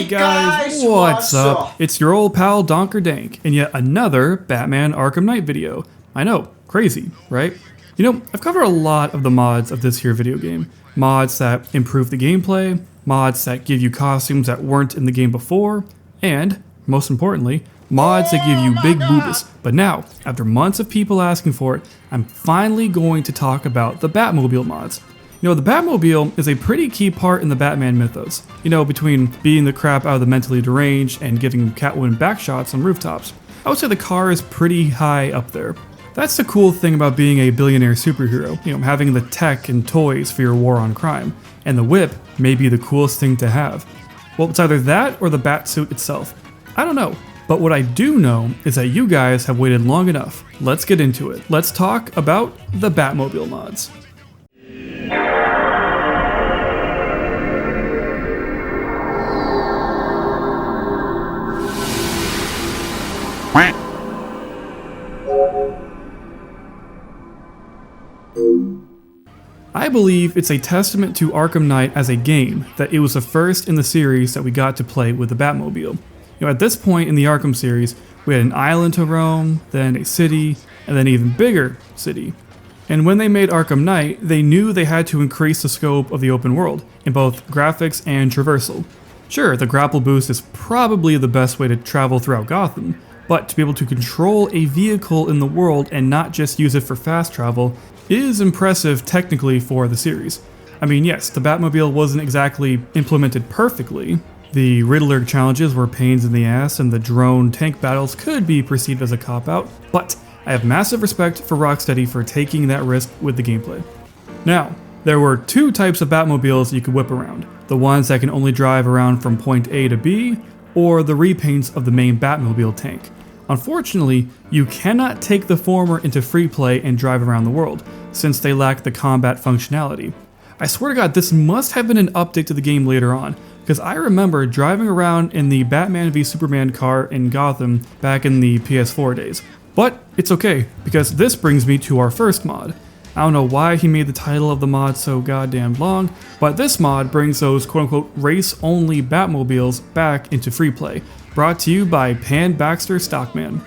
guys, what's up? It's your old pal Donker Dank, and yet another Batman Arkham Knight video. I know, crazy, right? You know, I've covered a lot of the mods of this here video game. Mods that improve the gameplay, mods that give you costumes that weren't in the game before, and, most importantly, mods that give you big boobies. But now, after months of people asking for it, I'm finally going to talk about the Batmobile mods. You know, the Batmobile is a pretty key part in the Batman mythos. You know, between beating the crap out of the mentally deranged and giving Catwoman backshots on rooftops. I would say the car is pretty high up there. That's the cool thing about being a billionaire superhero, you know, having the tech and toys for your war on crime. And the whip may be the coolest thing to have. Well, it's either that or the Batsuit itself. I don't know. But what I do know is that you guys have waited long enough. Let's get into it. Let's talk about the Batmobile mods. I believe it's a testament to Arkham Knight as a game that it was the first in the series that we got to play with the Batmobile. You know, at this point in the Arkham series, we had an island to roam, then a city, and then an even bigger city. And when they made Arkham Knight, they knew they had to increase the scope of the open world, in both graphics and traversal. Sure, the grapple boost is probably the best way to travel throughout Gotham, but to be able to control a vehicle in the world and not just use it for fast travel is impressive technically for the series. I mean, yes, the Batmobile wasn't exactly implemented perfectly. The Riddler challenges were pains in the ass, and the drone tank battles could be perceived as a cop-out, but I have massive respect for Rocksteady for taking that risk with the gameplay. Now, there were two types of Batmobiles you could whip around. The ones that can only drive around from point A to B, or the repaints of the main Batmobile tank. Unfortunately, you cannot take the former into free play and drive around the world, since they lack the combat functionality. I swear to God, this must have been an update to the game later on, because I remember driving around in the Batman v Superman car in Gotham back in the PS4 days. But it's okay, because this brings me to our first mod. I don't know why he made the title of the mod so goddamn long, but this mod brings those quote-unquote race-only Batmobiles back into free play, brought to you by Pan Baxter Stockman.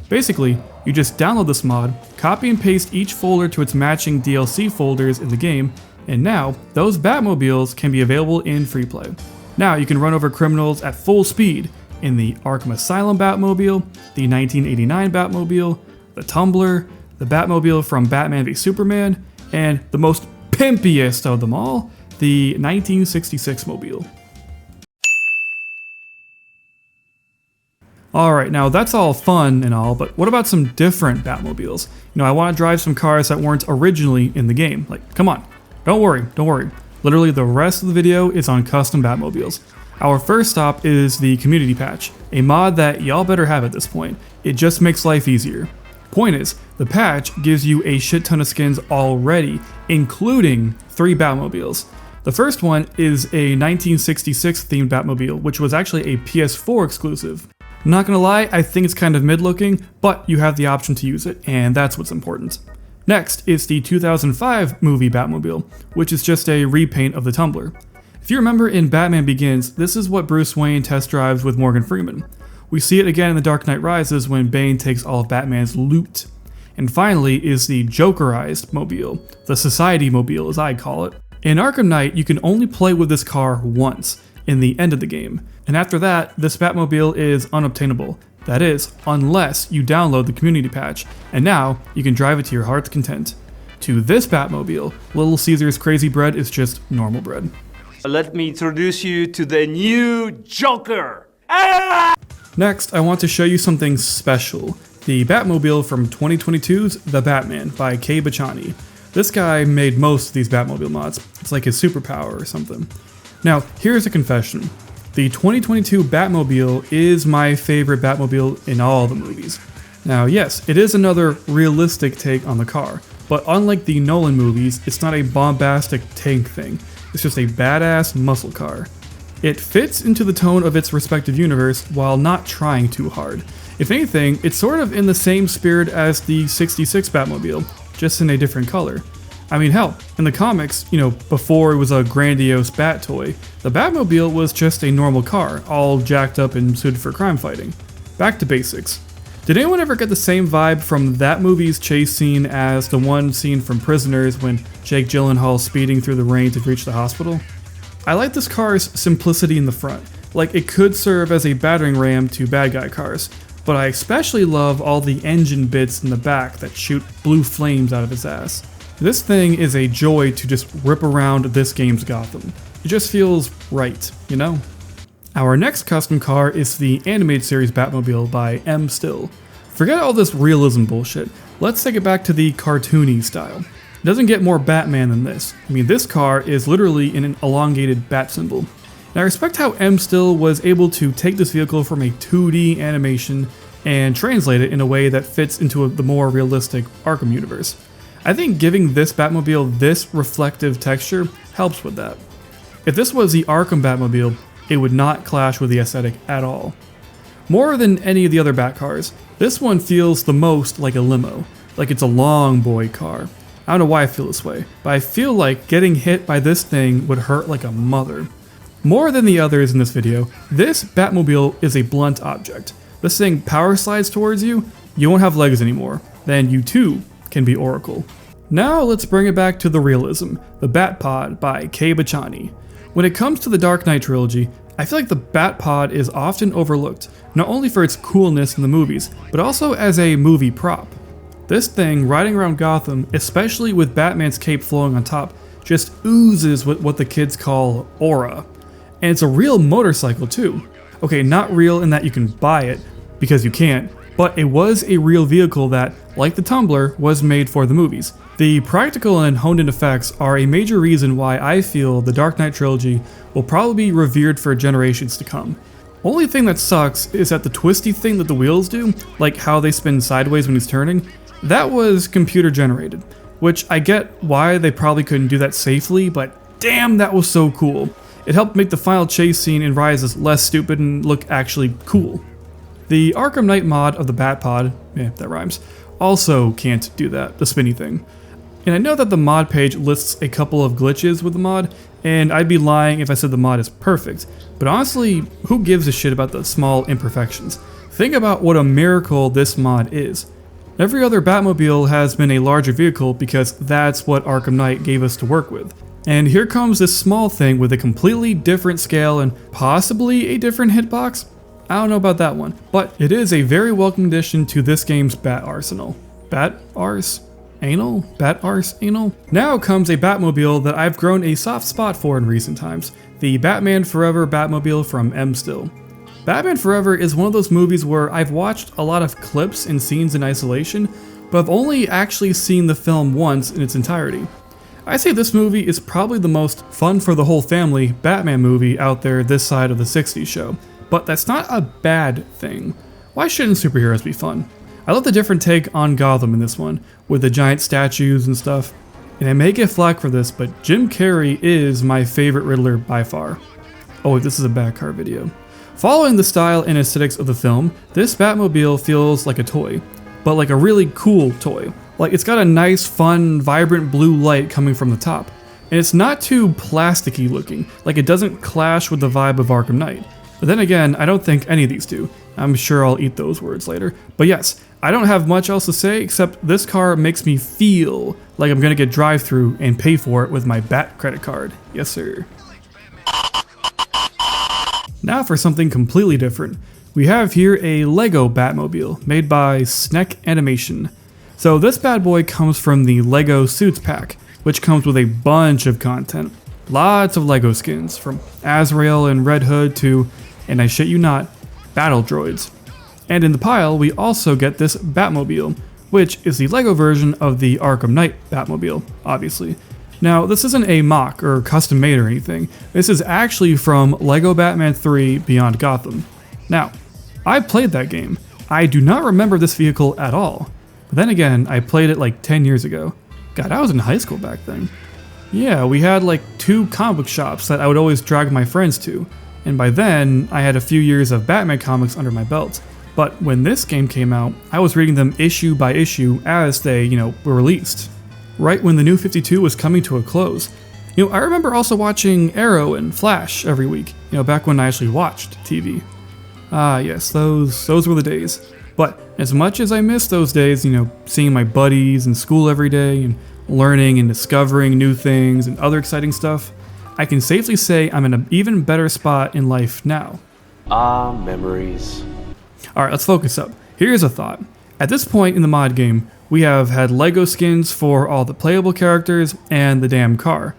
Basically, you just download this mod, copy and paste each folder to its matching DLC folders in the game, and now, those Batmobiles can be available in free play. Now you can run over criminals at full speed in the Arkham Asylum Batmobile, the 1989 Batmobile, the Tumbler, the Batmobile from Batman v Superman, and the most pimpiest of them all, the 1966 Mobile. Alright, now that's all fun and all, but what about some different Batmobiles? You know, I want to drive some cars that weren't originally in the game. Like, come on. Don't worry. Literally the rest of the video is on custom Batmobiles. Our first stop is the Community Patch, a mod that y'all better have at this point. It just makes life easier. Point is, the patch gives you a shit ton of skins already, including 3 Batmobiles. The first one is a 1966 themed Batmobile, which was actually a PS4 exclusive. Not gonna lie, I think it's kind of mid-looking, but you have the option to use it, and that's what's important. Next is the 2005 movie Batmobile, which is just a repaint of the Tumbler. If you remember in Batman Begins, this is what Bruce Wayne test drives with Morgan Freeman. We see it again in The Dark Knight Rises when Bane takes all of Batman's loot. And finally is the Jokerized Mobile, the Society Mobile as I call it. In Arkham Knight, you can only play with this car once, in the end of the game, and after that, this Batmobile is unobtainable. That is, unless you download the community patch, and now you can drive it to your heart's content. To this Batmobile, Little Caesar's Crazy Bread is just normal bread. Let me introduce you to the new Joker! Next, I want to show you something special. The Batmobile from 2022's The Batman by Kay Bachani. This guy made most of these Batmobile mods. It's like his superpower or something. Now, here's a confession. The 2022 Batmobile is my favorite Batmobile in all the movies. Now yes, it is another realistic take on the car, but unlike the Nolan movies, it's not a bombastic tank thing. It's just a badass muscle car. It fits into the tone of its respective universe while not trying too hard. If anything, it's sort of in the same spirit as the 66 Batmobile, just in a different color. I mean, hell, in the comics, before it was a grandiose bat toy, the Batmobile was just a normal car, all jacked up and suited for crime fighting. Back to basics. Did anyone ever get the same vibe from that movie's chase scene as the one scene from Prisoners when Jake Gyllenhaal's speeding through the rain to reach the hospital? I like this car's simplicity in the front, like it could serve as a battering ram to bad guy cars, but I especially love all the engine bits in the back that shoot blue flames out of its ass. This thing is a joy to just rip around this game's Gotham. It just feels right, you know? Our next custom car is the animated series Batmobile by M. Still. Forget all this realism bullshit. Let's take it back to the cartoony style. It doesn't get more Batman than this. I mean, this car is literally an elongated bat symbol. And I respect how M. Still was able to take this vehicle from a 2D animation and translate it in a way that fits into the more realistic Arkham universe. I think giving this Batmobile this reflective texture helps with that. If this was the Arkham Batmobile, it would not clash with the aesthetic at all. More than any of the other Bat cars, this one feels the most like a limo, like it's a long boy car. I don't know why I feel this way, but I feel like getting hit by this thing would hurt like a mother. More than the others in this video, this Batmobile is a blunt object. This thing power slides towards you, you won't have legs anymore, then you too can be Oracle. Now let's bring it back to the realism, the Batpod by Kei Bachani. When it comes to the Dark Knight trilogy, I feel like the Batpod is often overlooked, not only for its coolness in the movies, but also as a movie prop. This thing riding around Gotham, especially with Batman's cape flowing on top, just oozes with what the kids call aura. And it's a real motorcycle too. Okay, not real in that you can buy it, because you can't, but it was a real vehicle that, like the Tumbler, was made for the movies. The practical and honed-in effects are a major reason why I feel the Dark Knight trilogy will probably be revered for generations to come. Only thing that sucks is that the twisty thing that the wheels do, like how they spin sideways when he's turning, that was computer generated, which I get why they probably couldn't do that safely, but damn, that was so cool. It helped make the final chase scene in Rises less stupid and look actually cool. The Arkham Knight mod of the Batpod, that rhymes, also can't do that, the spinny thing. And I know that the mod page lists a couple of glitches with the mod, and I'd be lying if I said the mod is perfect, but honestly, who gives a shit about the small imperfections? Think about what a miracle this mod is. Every other Batmobile has been a larger vehicle because that's what Arkham Knight gave us to work with. And here comes this small thing with a completely different scale and possibly a different hitbox? I don't know about that one, but it is a very welcome addition to this game's Bat Arsenal. Bat Ars? Anal? Bat Ars? Anal? Now comes a Batmobile that I've grown a soft spot for in recent times, the Batman Forever Batmobile from M. Still. Batman Forever is one of those movies where I've watched a lot of clips and scenes in isolation, but I've only actually seen the film once in its entirety. I say this movie is probably the most fun for the whole family Batman movie out there this side of the 60s show, but that's not a bad thing. Why shouldn't superheroes be fun? I love the different take on Gotham in this one, with the giant statues and stuff. And I may get flack for this, but Jim Carrey is my favorite Riddler by far. Oh wait, this is a Batcar video. Following the style and aesthetics of the film, this Batmobile feels like a toy, but like a really cool toy. Like it's got a nice, fun, vibrant blue light coming from the top. And it's not too plasticky looking, like it doesn't clash with the vibe of Arkham Knight. But then again, I don't think any of these do. I'm sure I'll eat those words later. But yes, I don't have much else to say except this car makes me feel like I'm gonna get drive-thru and pay for it with my Bat credit card. Yes, sir. Now for something completely different. We have here a Lego Batmobile made by Sneck Animation. So this bad boy comes from the Lego Suits pack, which comes with a bunch of content. Lots of Lego skins, from Azrael and Red Hood to, and I shit you not, battle droids. And in the pile, we also get this Batmobile, which is the Lego version of the Arkham Knight Batmobile, obviously. Now, this isn't a mock or custom made or anything. This is actually from Lego Batman 3 Beyond Gotham. Now, I played that game. I do not remember this vehicle at all. But then again, I played it like 10 years ago. God, I was in high school back then. Yeah, we had like 2 comic book shops that I would always drag my friends to. And by then, I had a few years of Batman comics under my belt. But when this game came out, I was reading them issue by issue as they, were released. right when the New 52 was coming to a close. I remember also watching Arrow and Flash every week, back when I actually watched TV. Ah, yes, those were the days. But as much as I miss those days, seeing my buddies in school every day and learning and discovering new things and other exciting stuff, I can safely say I'm in an even better spot in life now. Ah, memories. Alright, let's focus up. Here's a thought. At this point in the mod game, we have had LEGO skins for all the playable characters and the damn car.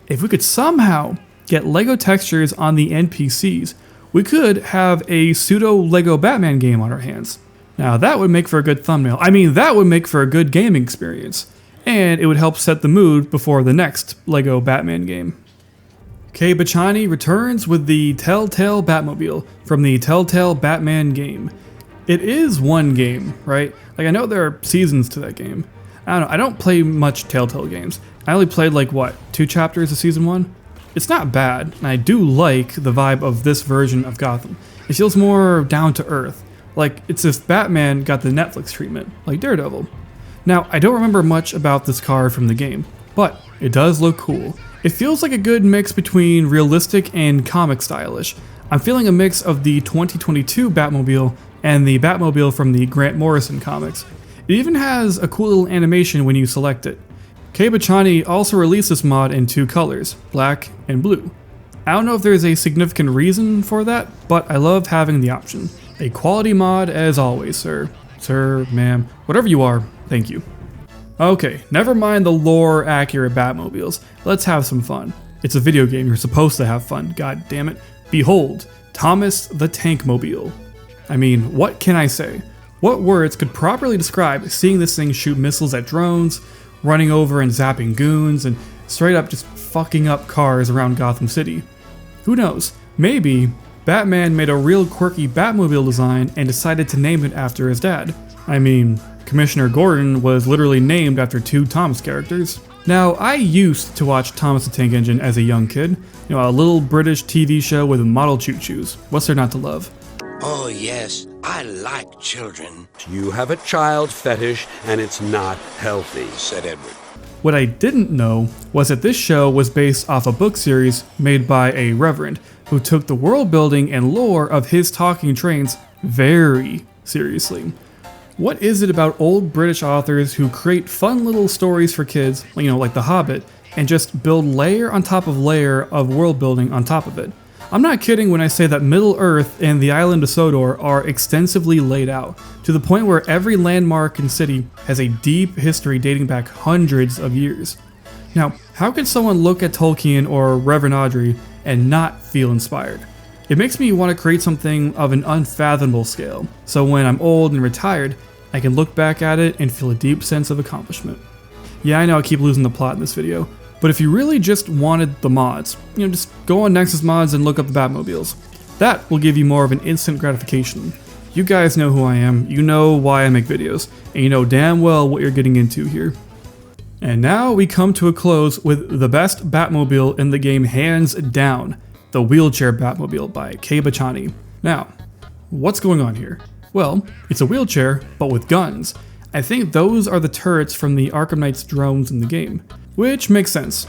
If we could somehow get LEGO textures on the NPCs, we could have a pseudo-LEGO Batman game on our hands. Now that would make for a good thumbnail. That would make for a good gaming experience. And it would help set the mood before the next LEGO Batman game. Kei Bachani returns with the TellTale Batmobile from the TellTale Batman game. It is one game, right? I know there are seasons to that game. I don't play much TellTale games. I only played 2 chapters of season 1? It's not bad, and I do like the vibe of this version of Gotham. It feels more down to earth. It's if Batman got the Netflix treatment, like Daredevil. Now, I don't remember much about this car from the game, but it does look cool. It feels like a good mix between realistic and comic stylish. I'm feeling a mix of the 2022 Batmobile and the Batmobile from the Grant Morrison comics. It even has a cool little animation when you select it. Kei Bachani also released this mod in 2 colors, black and blue. I don't know if there's a significant reason for that, but I love having the option. A quality mod as always, sir. Sir, ma'am, whatever you are, thank you. Okay, never mind the lore-accurate Batmobiles. Let's have some fun. It's a video game, you're supposed to have fun, god damn it. Behold, Thomas the Tank Mobile. What can I say? What words could properly describe seeing this thing shoot missiles at drones, running over and zapping goons, and straight up just fucking up cars around Gotham City? Who knows? Maybe Batman made a real quirky Batmobile design and decided to name it after his dad. Commissioner Gordon was literally named after 2 Thomas characters. Now, I used to watch Thomas the Tank Engine as a young kid. A little British TV show with model choo-choos. What's there not to love? Oh yes, I like children, You have a child fetish, and it's not healthy. said Edward. What I didn't know was that this show was based off a book series made by a reverend who took the world building and lore of his talking trains very seriously. What is it about old British authors who create fun little stories for kids, like The Hobbit, and just build layer on top of layer of world building on top of it? I'm not kidding when I say that Middle-earth and the island of Sodor are extensively laid out, to the point where every landmark and city has a deep history dating back hundreds of years. Now, how can someone look at Tolkien or Reverend Audrey and not feel inspired? It makes me want to create something of an unfathomable scale, so when I'm old and retired, I can look back at it and feel a deep sense of accomplishment. Yeah, I know I keep losing the plot in this video, but if you really just wanted the mods, just go on NexusMods and look up the Batmobiles. That will give you more of an instant gratification. You guys know who I am, you know why I make videos, and you know damn well what you're getting into here. And now we come to a close with the best Batmobile in the game hands down, the Wheelchair Batmobile by Kei Bachani. Now, what's going on here? Well, it's a wheelchair, but with guns. I think those are the turrets from the Arkham Knight's drones in the game. Which makes sense.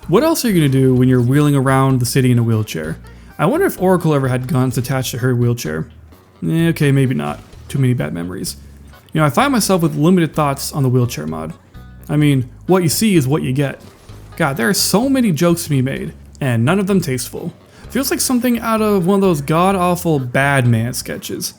What else are you going to do when you're wheeling around the city in a wheelchair? I wonder if Oracle ever had guns attached to her wheelchair. Okay, maybe not. Too many bad memories. I find myself with limited thoughts on the wheelchair mod. What you see is what you get. God, there are so many jokes to be made, and none of them tasteful. Feels like something out of one of those god-awful Badman sketches.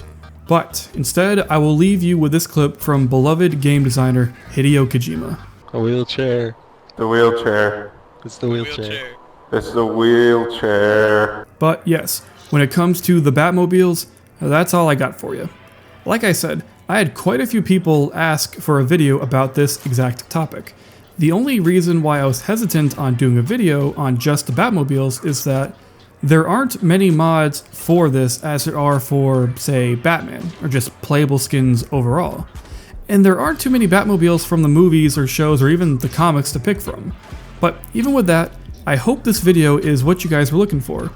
But instead, I will leave you with this clip from beloved game designer Hideo Kojima. A wheelchair. The wheelchair. It's the wheelchair. It's the wheelchair. But yes, when it comes to the Batmobiles, that's all I got for you. Like I said, I had quite a few people ask for a video about this exact topic. The only reason why I was hesitant on doing a video on just the Batmobiles is that there aren't many mods for this as there are for, say, Batman, or just playable skins overall. And there aren't too many Batmobiles from the movies or shows or even the comics to pick from. But even with that, I hope this video is what you guys were looking for.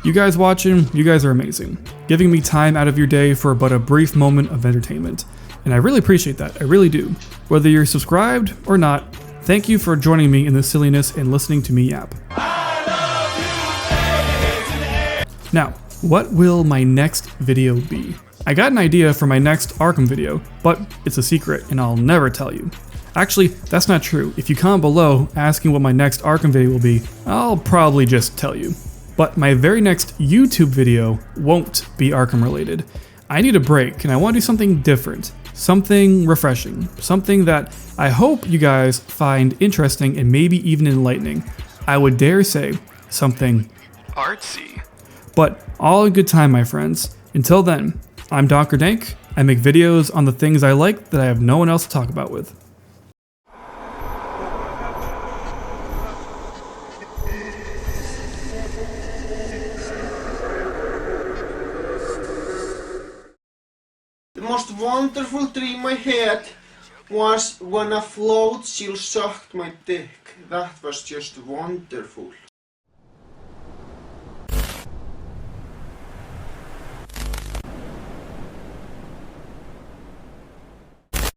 You guys watching, you guys are amazing, giving me time out of your day for but a brief moment of entertainment. And I really appreciate that, I really do. Whether you're subscribed or not, Thank you for joining me in this silliness and listening to me yap. Now, what will my next video be? I got an idea for my next Arkham video, but it's a secret and I'll never tell you. Actually, that's not true. If you comment below asking what my next Arkham video will be, I'll probably just tell you. But my very next YouTube video won't be Arkham related. I need a break and I want to do something different, something refreshing, something that I hope you guys find interesting and maybe even enlightening. I would dare say something artsy. But all in good time, my friends. Until then, I'm Donker Dank. I make videos on the things I like that I have no one else to talk about with. The most wonderful dream I had was when a float seal sucked my dick. That was just wonderful.